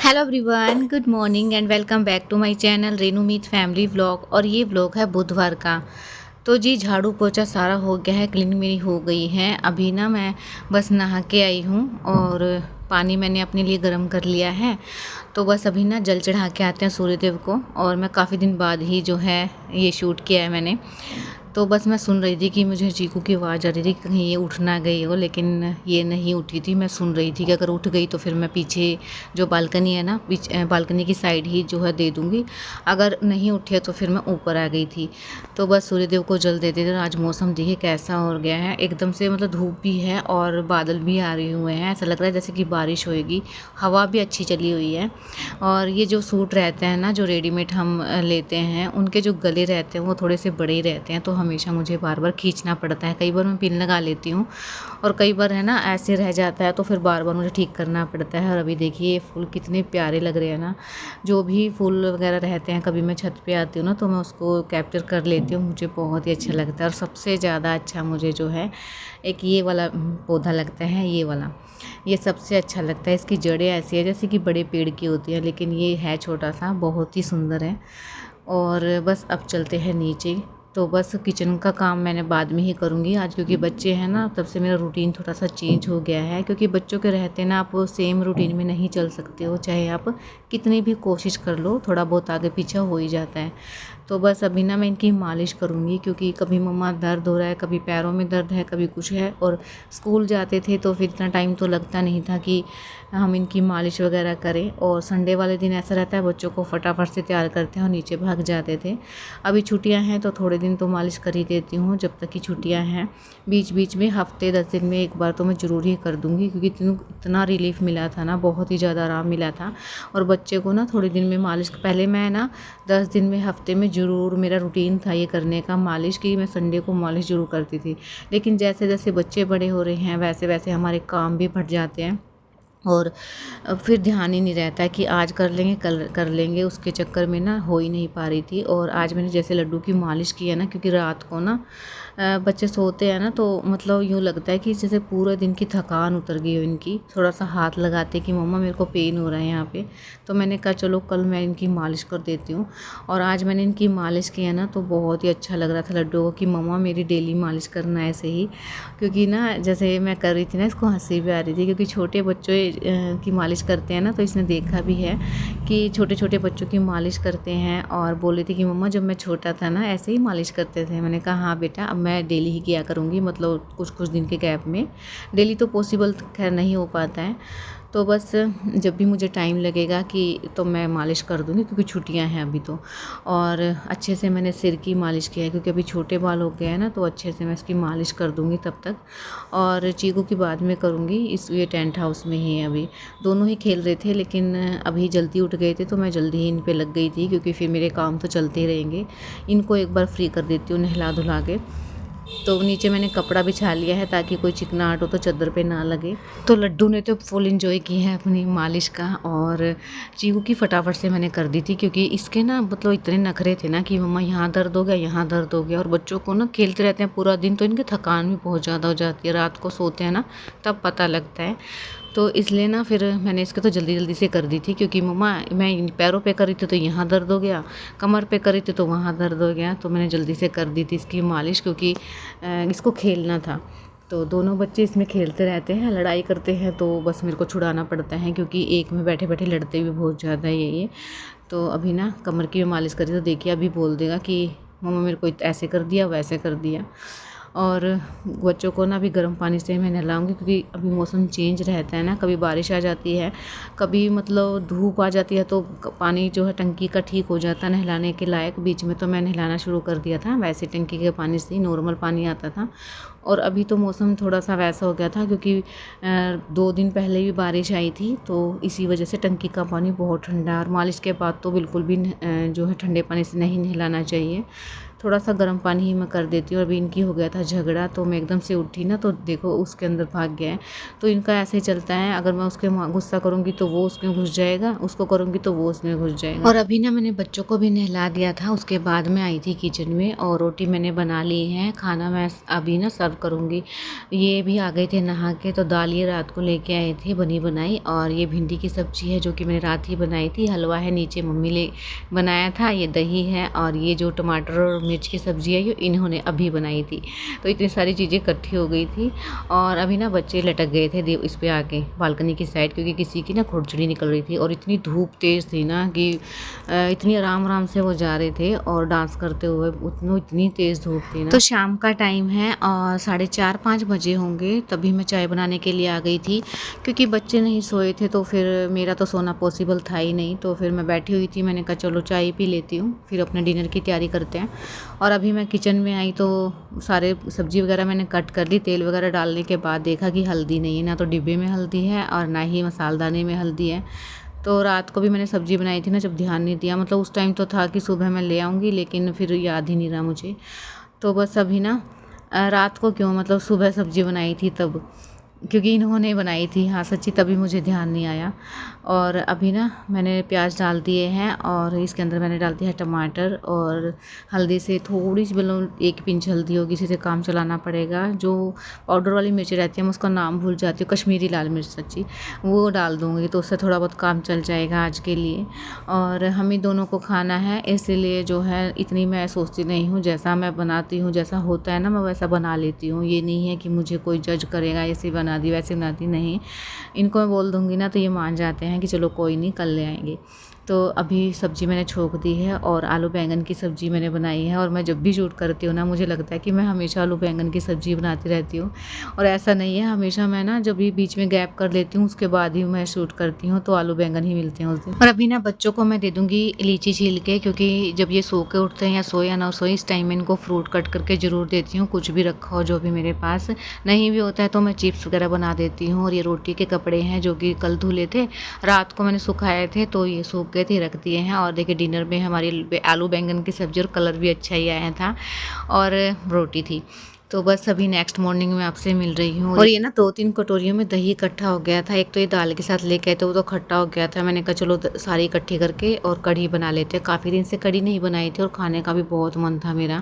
Hello everyone, good morning and welcome back to my channel Renu Meet family vlog. और ये vlog है बुधवार का। तो जी झाड़ू पोछा सारा हो गया है, क्लीनिंग मेरी हो गई है। अभी ना मैं बस नहा के आई हूँ और पानी मैंने अपने लिए गर्म कर लिया है। तो बस अभी ना जल चढ़ा के आते हैं सूर्यदेव को। और मैं काफ़ी दिन बाद ही जो है ये शूट किया है मैंने। तो बस मैं सुन रही थी कि मुझे चीकू की आवाज़ आ रही थी कि कहीं ये उठ ना गई हो, लेकिन ये नहीं उठी थी। मैं सुन रही थी कि अगर उठ गई तो फिर मैं पीछे जो बालकनी है ना, बालकनी की साइड ही जो है दे दूँगी। अगर नहीं उठी तो फिर मैं ऊपर आ गई थी। तो बस सूर्यदेव को जल देते थे। आज मौसम देखिए कैसा हो गया है, एकदम से मतलब धूप भी है और बादल भी आ रहे हुए हैं। ऐसा लग रहा है जैसे कि बारिश होएगी। हवा भी अच्छी चली हुई है। और ये जो सूट रहते हैं ना, जो रेडीमेड हम लेते हैं, उनके जो गले रहते हैं वो थोड़े से बड़े ही रहते हैं। तो हमेशा मुझे बार बार खींचना पड़ता है। कई बार मैं पिन लगा लेती हूँ और कई बार है ना ऐसे रह जाता है, तो फिर बार बार मुझे ठीक करना पड़ता है। और अभी देखिए ये फूल कितने प्यारे लग रहे हैं ना। जो भी फूल वगैरह रहते हैं, कभी मैं छत पे आती हूँ ना तो मैं उसको कैप्चर कर लेती हूँ। मुझे बहुत ही अच्छा लगता है। और सबसे ज़्यादा अच्छा मुझे जो है एक ये वाला पौधा लगता है, ये वाला। ये सबसे अच्छा लगता है। इसकी जड़ें ऐसी है जैसे कि बड़े पेड़ की होती हैं, लेकिन ये है छोटा सा, बहुत ही सुंदर है। और बस अब चलते हैं नीचे। तो बस किचन का काम मैंने बाद में ही करूँगी आज, क्योंकि बच्चे हैं ना, तब से मेरा रूटीन थोड़ा सा चेंज हो गया है। क्योंकि बच्चों के रहते ना आप सेम रूटीन में नहीं चल सकते हो, चाहे आप कितनी भी कोशिश कर लो, थोड़ा बहुत आगे पीछे हो ही जाता है। तो बस अभी ना मैं इनकी मालिश करूँगी, क्योंकि कभी मम्मा दर्द हो रहा है, कभी पैरों में दर्द है, कभी कुछ है। और स्कूल जाते थे तो फिर इतना टाइम तो लगता नहीं था कि हम इनकी मालिश वगैरह करें। और संडे वाले दिन ऐसा रहता है बच्चों को फटाफट से तैयार करते हैं और नीचे भाग जाते थे। अभी छुट्टियां हैं तो थोड़े दिन तो मालिश कर ही देती हूँ जब तक कि छुट्टियां हैं। बीच बीच में हफ्ते 10 दिन में एक बार तो मैं ज़रूर ही कर दूँगी, क्योंकि इतना रिलीफ मिला था ना, बहुत ही ज़्यादा आराम मिला था। और बच्चे को ना थोड़े दिन में मालिश, पहले मैं ना 10 दिन में हफ्ते में ज़रूर, मेरा रूटीन था ये करने का मालिश की। मैं संडे को मालिश ज़रूर करती थी। लेकिन जैसे जैसे बच्चे बड़े हो रहे हैं वैसे वैसे हमारे काम भी बढ़ जाते हैं और फिर ध्यान ही नहीं रहता है कि आज कर लेंगे कल कर लेंगे। उसके चक्कर में ना हो ही नहीं पा रही थी। और आज मैंने जैसे लड्डू की मालिश की है ना, क्योंकि रात को ना बच्चे सोते हैं ना, तो मतलब यूँ लगता है कि जैसे पूरे दिन की थकान उतर गई हो इनकी। थोड़ा सा हाथ लगाते कि मम्मा मेरे को पेन हो रहा है यहाँ पे। तो मैंने कहा चलो कल मैं इनकी मालिश कर देती हूँ। और आज मैंने इनकी मालिश की है ना, तो बहुत ही अच्छा लग रहा था लड्डू को कि मम्मा मेरी डेली मालिश करना है ऐसे ही। क्योंकि ना जैसे मैं कर रही थी ना, इसको हंसी भी आ रही थी, क्योंकि छोटे बच्चों की मालिश करते हैं ना, तो इसने देखा भी है कि छोटे छोटे बच्चों की मालिश करते हैं। और बोल रही थी कि मम्मा जब मैं छोटा था ना ऐसे ही मालिश करते थे। मैंने कहा हाँ बेटा, अब मैं डेली ही किया करूँगी, मतलब कुछ कुछ दिन के गैप में। डेली तो पॉसिबल खैर नहीं हो पाता है। तो बस जब भी मुझे टाइम लगेगा कि तो मैं मालिश कर दूँगी, क्योंकि छुट्टियां हैं अभी तो। और अच्छे से मैंने सिर की मालिश किया है, क्योंकि अभी छोटे बाल हो गए हैं ना, तो अच्छे से मैं इसकी मालिश कर दूँगी तब तक। और चीकू की बाद में करूँगी, इस ये टेंट हाउस में ही है अभी। दोनों ही खेल रहे थे, लेकिन अभी जल्दी उठ गए थे तो मैं जल्दी ही इन पे लग गई थी, क्योंकि फिर मेरे काम तो चलते ही रहेंगे। इनको एक बार फ्री कर देती हूँ नहला धुला के। तो नीचे मैंने कपड़ा बिछा लिया है ताकि कोई चिकनाहट हो तो चादर पे ना लगे। तो लड्डू ने तो फुल एंजॉय की है अपनी मालिश का। और चीकू की फटाफट से मैंने कर दी थी, क्योंकि इसके ना मतलब इतने नखरे थे ना कि मम्मा यहाँ दर्द हो गया, यहाँ दर्द हो गया। और बच्चों को ना खेलते रहते हैं पूरा दिन, तो इनकी थकान भी बहुत ज़्यादा हो जाती है। रात को सोते हैं ना तब पता लगता है। तो इसलिए ना फिर मैंने इसके तो जल्दी जल्दी से कर दी थी, क्योंकि मम्मा मैं इन पैरों पे कर रही थी तो यहाँ दर्द हो गया, कमर पे कर रही थी तो वहाँ दर्द हो गया। तो मैंने जल्दी से कर दी थी इसकी मालिश, क्योंकि इसको खेलना था। तो दोनों बच्चे इसमें खेलते रहते हैं, लड़ाई करते हैं, तो बस मेरे को छुड़ाना पड़ता है, क्योंकि एक में बैठे बैठे लड़ते भी बहुत ज़्यादा है ये। तो अभी ना कमर की मालिश करी तो देखिए अभी बोल देगा कि मम्मा मेरे को ऐसे कर दिया वैसे कर दिया। और बच्चों को ना अभी गर्म पानी से मैं नहलाऊँगी, क्योंकि अभी मौसम चेंज रहता है ना, कभी बारिश आ जाती है, कभी मतलब धूप आ जाती है, तो पानी जो है टंकी का ठीक हो जाता है नहलाने के लायक। बीच में तो मैं नहलाना शुरू कर दिया था, वैसे टंकी के पानी से ही नॉर्मल पानी आता था। और अभी तो मौसम थोड़ा सा वैसा हो गया था, क्योंकि 2 दिन पहले भी बारिश आई थी, तो इसी वजह से टंकी का पानी बहुत ठंडा है। और मालिश के बाद तो बिल्कुल भी जो है ठंडे पानी से नहीं नहलाना चाहिए, थोड़ा सा गर्म पानी ही मैं कर देती हूँ। अभी इनकी हो गया था झगड़ा, तो मैं एकदम से उठी ना तो देखो उसके अंदर भाग गया है। तो इनका ऐसे ही चलता है, अगर मैं उसके गुस्सा करूँगी तो वो उसमें घुस जाएगा, उसको करूँगी तो वो उसमें घुस जाएगा। और अभी ना मैंने बच्चों को भी नहला दिया था, उसके बाद मैं आई थी किचन में और रोटी मैंने बना ली है। खाना मैं अभी ना सर्व करूँगी। ये भी आ गए थे नहा के, तो दाल ये रात को लेके आए थे बनी बनाई, और ये भिंडी की सब्जी है जो कि मैंने रात ही बनाई थी। हलवा है नीचे मम्मी ले बनाया था, ये दही है, और ये जो टमाटर और मिर्च की सब्ज़ी है ये इन्होंने अभी बनाई थी। तो इतनी सारी चीज़ें इकट्ठी हो गई थी। और अभी ना बच्चे लटक गए थे इस पे आके बालकनी की साइड, क्योंकि किसी की ना खुरचड़ी निकल रही थी और इतनी धूप तेज़ थी ना कि इतनी आराम आराम से वो जा रहे थे और डांस करते हुए, इतनी तेज़ धूप थी ना। तो शाम का टाइम है और 4:30-5 बजे होंगे, तभी मैं चाय बनाने के लिए आ गई थी, क्योंकि बच्चे नहीं सोए थे तो फिर मेरा तो सोना पॉसिबल था ही नहीं। तो फिर मैं बैठी हुई थी, मैंने कहा चलो चाय पी लेती हूँ, फिर अपने डिनर की तैयारी करते हैं। और अभी मैं किचन में आई तो सारे सब्ज़ी वगैरह मैंने कट कर ली। तेल वगैरह डालने के बाद देखा कि हल्दी नहीं है, ना तो डिब्बे में हल्दी है और ना ही मसालदाने में हल्दी है। तो रात को भी मैंने सब्ज़ी बनाई थी ना, जब ध्यान नहीं दिया, मतलब उस टाइम तो था कि सुबह मैं ले आऊँगी, लेकिन फिर याद ही नहीं रहा मुझे। तो बस अभी ना रात को क्यों, मतलब सुबह सब्ज़ी बनाई थी तब, क्योंकि इन्होंने बनाई थी, हाँ सच्ची, तभी मुझे ध्यान नहीं आया। और अभी ना मैंने प्याज डाल दिए हैं और इसके अंदर मैंने डाल दिया है टमाटर और हल्दी से थोड़ी सी, मतलब 1 पिंच हल्दी होगी, इसी से काम चलाना पड़ेगा। जो पाउडर वाली मिर्ची रहती है मैं उसका नाम भूल जाती हूँ, कश्मीरी लाल मिर्च सच्ची, वो डाल दूँगी तो उससे थोड़ा बहुत काम चल जाएगा आज के लिए। और हम ही दोनों को खाना है, इसीलिए जो है इतनी मैं सोचती नहीं हूँ। जैसा मैं बनाती हूँ, जैसा होता है ना, मैं वैसा बना लेती हूँ। ये नहीं है कि मुझे कोई जज करेगा, ऐसे बना दी वैसे बना दी, नहीं। इनको मैं बोल दूँगी ना तो ये मान जाते हैं कि चलो कोई नहीं, कल ले आएंगे। तो अभी सब्ज़ी मैंने छोंक दी है और आलू बैंगन की सब्ज़ी मैंने बनाई है। और मैं जब भी शूट करती हूँ ना, मुझे लगता है कि मैं हमेशा आलू बैंगन की सब्ज़ी बनाती रहती हूँ, और ऐसा नहीं है। हमेशा मैं ना जब भी बीच में गैप कर लेती हूँ उसके बाद ही मैं शूट करती हूँ, तो आलू बैंगन ही मिलते हैं उस दिन। और अभी ना बच्चों को मैं दे दूँगी लीची छील के, क्योंकि जब ये सो के उठते हैं या सोए या ना सोए, इस टाइम में इनको फ्रूट कट करके ज़रूर देती हूँ, कुछ भी रखा हो जो भी मेरे पास नहीं भी होता है तो मैं चिप्स वगैरह बना देती हूँ। और ये रोटी के कपड़े हैं जो कि कल धुले थे, रात को मैंने सुखाए थे तो ये सूख गए थे, रख दिए हैं। और देखिए डिनर में हमारी आलू बैंगन की सब्ज़ी, और कलर भी अच्छा ही आया था, और रोटी थी। तो बस अभी नेक्स्ट मॉर्निंग में आपसे मिल रही हूँ। और ये ना 2-3 कटोरियों में दही इकट्ठा हो गया था। एक तो ये दाल के साथ लेके आए तो वो तो खट्टा हो गया था। मैंने कहा चलो सारी इकट्ठी करके और कढ़ी बना लेते हैं। काफ़ी दिन से कढ़ी नहीं बनाई थी और खाने का भी बहुत मन था मेरा,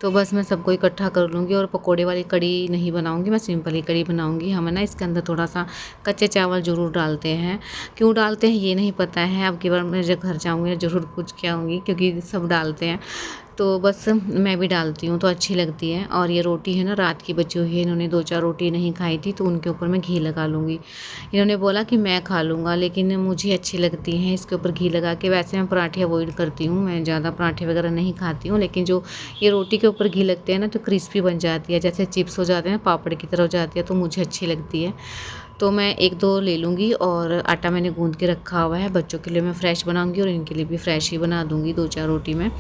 तो बस मैं सबको इकट्ठा कर लूँगी। और पकोड़े वाली कढ़ी नहीं बनाऊँगी, मैं सिंपल ही कढ़ी बनाऊँगी। हमें ना इसके अंदर थोड़ा सा कच्चे चावल ज़रूर डालते हैं, क्यों डालते हैं ये नहीं पता है। अब की बार मैं जब घर जाऊँगी ज़रूर पूछ के आऊँगी, क्योंकि सब डालते हैं, तो बस मैं भी डालती हूँ तो अच्छी लगती है। और ये रोटी है ना रात की बची हुई है, इन्होंने 2-4 रोटी नहीं खाई थी तो उनके ऊपर मैं घी लगा लूँगी। इन्होंने बोला कि मैं खा लूँगा, लेकिन मुझे अच्छी लगती हैं इसके ऊपर घी लगा के। वैसे मैं पराठे अवॉइड करती हूँ, मैं ज़्यादा पराठे वगैरह नहीं खाती हूँ, लेकिन जो ये रोटी के ऊपर घी लगते हैं ना तो क्रिस्पी बन जाती है, जैसे चिप्स हो जाते हैं, पापड़ की तरह हो जाती है, तो मुझे अच्छी लगती है। तो मैं 1-2 ले लूँगी। और आटा मैंने गूँध के रखा हुआ है, बच्चों के लिए मैं फ्रेश बनाऊँगी और इनके लिए भी फ्रेश ही बना दूँगी 2-4 रोटी में।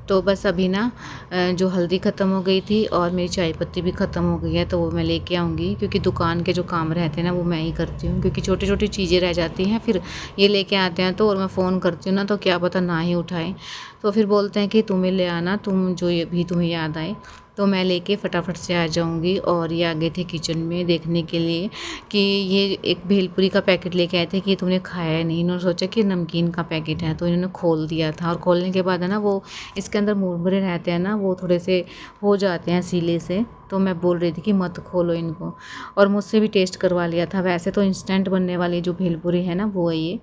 तो बस अभी ना जो हल्दी ख़त्म हो गई थी और मेरी चाय पत्ती भी ख़त्म हो गई है, तो वो मैं लेके आऊँगी, क्योंकि दुकान के जो काम रहते हैं ना वो मैं ही करती हूँ, क्योंकि छोटी-छोटी चीज़ें रह जाती हैं, फिर ये लेके आते हैं तो, और मैं फ़ोन करती हूँ ना तो क्या पता ना ही उठाएँ। तो फिर बोलते हैं कि तुम्हें ले आना, तुम जो ये भी तुम्हें याद आए। तो मैं लेके फटाफट से आ जाऊँगी। और ये आ गए थे किचन में देखने के लिए कि ये एक भेलपुरी का पैकेट लेके आए थे कि तुमने खाया है नहीं। इन्होंने सोचा कि नमकीन का पैकेट है, तो इन्होंने खोल दिया था। और खोलने के बाद है ना वो इसके अंदर मुरमुरे रहते हैं ना, वो थोड़े से हो जाते हैं सीले से, तो मैं बोल रही थी कि मत खोलो इनको। और मुझसे भी टेस्ट करवा लिया था। वैसे तो इंस्टेंट बनने वाली जो भेलपुरी है ना वो है ये,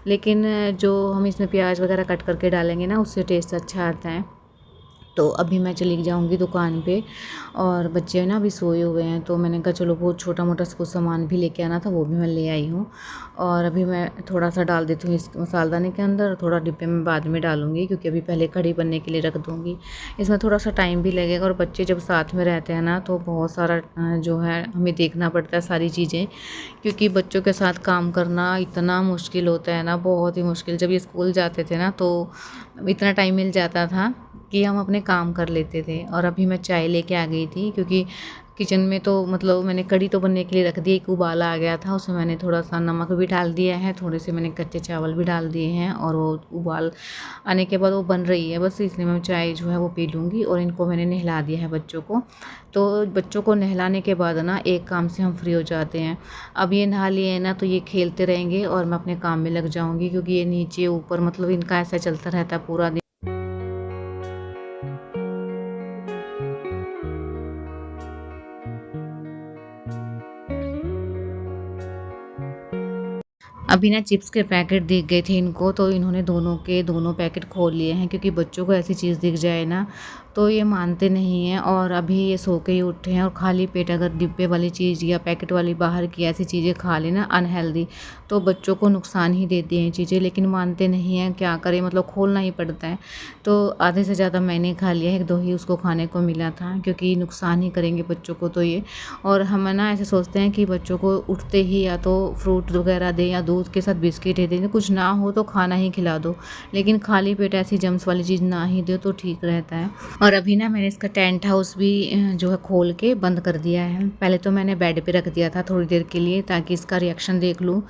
लेकिन जो हम इसमें प्याज वगैरह कट करके डालेंगे ना उससे टेस्ट अच्छा आता है। तो अभी मैं चली जाऊंगी दुकान पे, और बच्चे ना अभी सोए हुए हैं, तो मैंने कहा चलो वो छोटा मोटा कुछ सामान भी लेके आना था, वो भी मैं ले आई हूँ। और अभी मैं थोड़ा सा डाल देती हूँ इस मसालदाने के अंदर, थोड़ा डिब्बे में बाद में डालूंगी, क्योंकि अभी पहले कढ़ी बनने के लिए रख दूँगी। इसमें थोड़ा सा टाइम भी लगेगा, और बच्चे जब साथ में रहते हैं ना तो बहुत सारा जो है हमें देखना पड़ता है सारी चीज़ें, क्योंकि बच्चों के साथ काम करना इतना मुश्किल होता है ना, बहुत ही मुश्किल। जब ये स्कूल जाते थे ना तो इतना टाइम मिल जाता था कि हम अपने काम कर लेते थे। और अभी मैं चाय लेके आ गई थी, क्योंकि किचन में तो मतलब मैंने कढ़ी तो बनने के लिए रख दी, एक उबाला आ गया था, उसमें मैंने थोड़ा-सा नमक भी डाल दिया है, थोड़े से मैंने कच्चे चावल भी डाल दिए हैं और वो उबाल आने के बाद वो बन रही है बस, इसलिए मैं चाय जो है वो पी लूँगी। और इनको मैंने नहला दिया है बच्चों को। तो बच्चों को नहलाने के बाद ना एक काम से हम फ्री हो जाते हैं। अब ये नहा लिए हैं ना तो ये खेलते रहेंगे और मैं अपने काम में लग जाऊँगी, क्योंकि ये नीचे ऊपर मतलब इनका ऐसा चलता रहता है पूरा दिन। अभी ना चिप्स के पैकेट दिख गए थे इनको, तो इन्होंने दोनों के दोनों पैकेट खोल लिए हैं, क्योंकि बच्चों को ऐसी चीज़ दिख जाए ना तो ये मानते नहीं हैं। और अभी ये सो के ही उठे हैं, और खाली पेट अगर डिब्बे वाली चीज़ या पैकेट वाली बाहर की ऐसी चीज़ें खा लें ना अनहेल्दी, तो बच्चों को नुकसान ही देती हैं चीज़ें, लेकिन मानते नहीं हैं, क्या करें, मतलब खोलना ही पड़ता है। तो आधे से ज़्यादा मैंने खा लिया है, 1-2 ही उसको खाने को मिला था, क्योंकि नुकसान ही करेंगे बच्चों को तो ये। और हम ना ऐसे सोचते हैं कि बच्चों को उठते ही या तो फ्रूट वगैरह दें या दूध के साथ बिस्किट ही दें, कुछ ना हो तो खाना ही खिला दो, लेकिन खाली पेट ऐसी जम्स वाली चीज़ ना ही दो तो ठीक रहता है। और अभी ना मैंने इसका टेंट हाउस भी जो है खोल के बंद कर दिया है। पहले तो मैंने बेड पे रख दिया था थोड़ी देर के लिए, ताकि इसका रिएक्शन देख लूँ।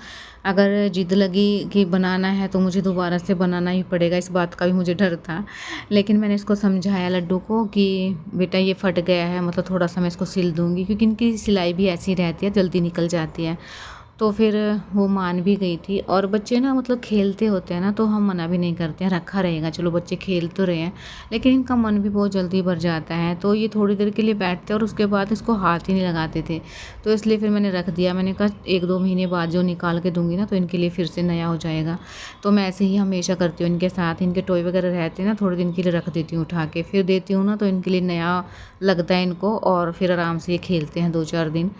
अगर जिद लगी कि बनाना है तो मुझे दोबारा से बनाना ही पड़ेगा, इस बात का भी मुझे डर था। लेकिन मैंने इसको समझाया लड्डू को कि बेटा ये फट गया है, मतलब थोड़ा-सा मैं इसको सिल दूँगी, क्योंकि इनकी सिलाई भी ऐसी रहती है, जल्दी निकल जाती है। तो फिर वो मान भी गई थी। और बच्चे ना मतलब खेलते होते हैं ना, तो हम मना भी नहीं करते हैं, रखा रहेगा, चलो बच्चे खेल तो रहे हैं, लेकिन इनका मन भी बहुत जल्दी भर जाता है। तो ये थोड़ी देर के लिए बैठते हैं और उसके बाद इसको हाथ ही नहीं लगाते थे, तो इसलिए फिर मैंने रख दिया। मैंने कहा 1-2 महीने बाद जो निकाल के दूँगी ना तो इनके लिए फिर से नया हो जाएगा। तो मैं ऐसे ही हमेशा करती हूँ इनके साथ, इनके टॉय वगैरह रहते हैं ना, थोड़े दिन के लिए रख देती हूँ उठा के, फिर देती हूँ ना तो इनके लिए नया लगता है इनको, और फिर आराम से ये खेलते हैं 2-4 दिन।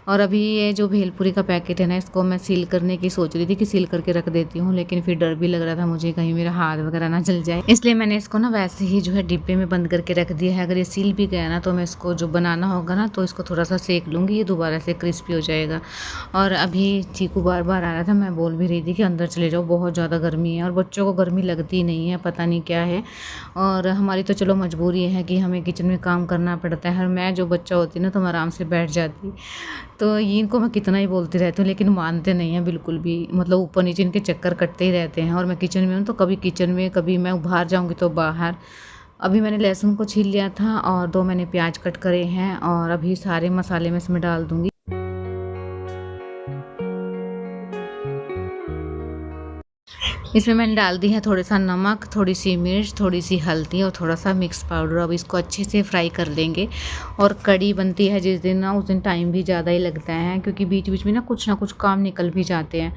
और अभी ये जो भेलपूरी का पैकेट है ना, इसको मैं सील करने की सोच रही थी कि सील करके रख देती हूँ, लेकिन फिर डर भी लग रहा था मुझे कहीं मेरा हाथ वगैरह ना जल जाए, इसलिए मैंने इसको ना वैसे ही जो है डिब्बे में बंद करके रख दिया है। अगर ये सील भी गया ना तो मैं इसको जो बनाना होगा ना तो इसको थोड़ा सा सेक लूँगी, ये दोबारा से क्रिस्पी हो जाएगा। और अभी चीकू बार बार आ रहा था, मैं बोल भी रही थी कि अंदर चले जाओ, बहुत ज़्यादा गर्मी है, और बच्चों को गर्मी लगती नहीं है, पता नहीं क्या है। और हमारी तो चलो मजबूरी है कि हमें किचन में काम करना पड़ता है, और मैं जो बच्चा होती ना तो मैं आराम से बैठ जाती। तो ये इनको मैं कितना ही बोलती रहती हूँ, लेकिन मानते नहीं हैं बिल्कुल भी, मतलब ऊपर नीचे इनके चक्कर कटते ही रहते हैं। और मैं किचन में हूँ तो कभी किचन में, कभी मैं बाहर जाऊँगी तो बाहर। अभी मैंने लहसुन को छील लिया था और 2 मैंने प्याज कट करे हैं, और अभी सारे मसाले मैं इसमें डाल दूँगी। इसमें मैंने डाल दी है थोड़ा सा नमक, थोड़ी सी मिर्च, थोड़ी सी हल्दी और थोड़ा सा मिक्स पाउडर। अब इसको अच्छे से फ्राई कर लेंगे। और कढ़ी बनती है जिस दिन ना, उस दिन टाइम भी ज़्यादा ही लगता है, क्योंकि बीच बीच में ना कुछ काम निकल भी जाते हैं।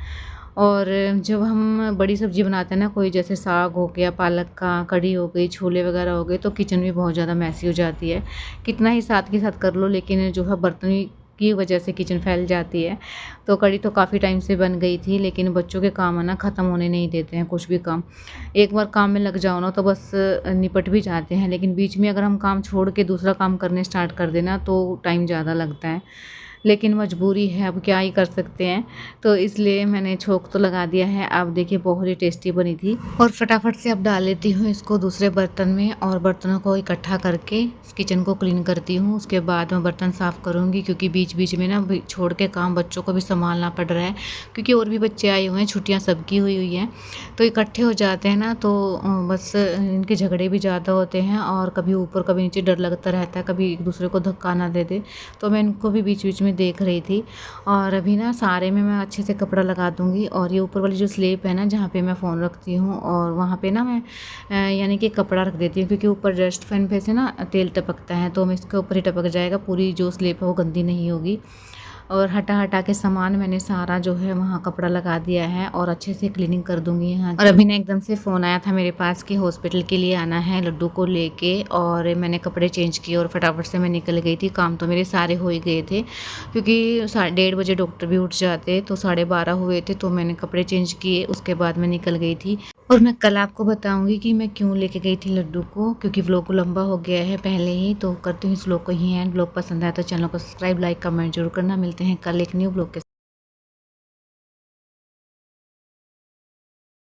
और जब हम बड़ी सब्ज़ी बनाते हैं ना, कोई जैसे साग हो गया, पालक का, कढ़ी हो गई, छोले वगैरह हो गए, तो किचन भी बहुत ज़्यादा मैसी हो जाती है। कितना ही साथ के साथ कर लो, लेकिन जो है बर्तन की वजह से किचन फैल जाती है। तो कढ़ी तो काफ़ी टाइम से बन गई थी, लेकिन बच्चों के काम है ना, ख़त्म होने नहीं देते हैं कुछ भी काम। एक बार काम में लग जाओ ना तो बस निपट भी जाते हैं, लेकिन बीच में अगर हम काम छोड़ के दूसरा काम करने स्टार्ट कर देना तो टाइम ज़्यादा लगता है। लेकिन मजबूरी है, अब क्या ही कर सकते हैं। तो इसलिए मैंने छोंक तो लगा दिया है। अब देखिए बहुत ही टेस्टी बनी थी। और फटाफट से अब डाल लेती हूँ इसको दूसरे बर्तन में, और बर्तनों को इकट्ठा करके किचन को क्लीन करती हूँ। उसके बाद मैं बर्तन साफ़ करूँगी, क्योंकि बीच बीच में ना छोड़ के काम बच्चों को भी संभालना पड़ रहा है, क्योंकि और भी बच्चे आए हुए हैं, छुट्टियाँ सबकी हुई हुई हैं। तो इकट्ठे हो जाते हैं ना, तो बस इनके झगड़े भी ज़्यादा होते हैं, और कभी ऊपर कभी नीचे डर लगता रहता है, कभी एक दूसरे को धक्का ना दे दे। तो मैं इनको भी बीच बीच में देख रही थी। और अभी ना सारे में मैं अच्छे से कपड़ा लगा दूँगी। और ये ऊपर वाली जो स्लेब है ना, जहाँ पे मैं फ़ोन रखती हूँ, और वहाँ पे ना मैं यानी कि कपड़ा रख देती हूँ, क्योंकि ऊपर डस्ट फैन पे से ना तेल टपकता है, तो मैं इसके ऊपर ही टपक जाएगा, पूरी जो स्लेब है वो गंदी नहीं होगी। और हटा हटा के सामान मैंने सारा जो है वहाँ कपड़ा लगा दिया है, और अच्छे से क्लीनिंग कर दूंगी यहाँ। और अभी ना एकदम से फ़ोन आया था मेरे पास कि हॉस्पिटल के लिए आना है लड्डू को लेके, और मैंने कपड़े चेंज किए और फटाफट से मैं निकल गई थी। काम तो मेरे सारे हो ही गए थे, क्योंकि 1:30 बजे डॉक्टर भी उठ जाते, तो 12:30 हुए थे, तो मैंने कपड़े चेंज किए, उसके बाद मैं निकल गई थी। और मैं कल आपको बताऊंगी कि मैं क्यों लेके गई थी लड्डू को, क्योंकि व्लॉग लंबा हो गया है पहले ही। तो करती हूँ इस व्लॉग को ही एंड। व्लॉग पसंद आया तो चैनल को सब्सक्राइब, लाइक, कमेंट जरूर करना। मिलते हैं कल एक न्यू व्लॉग के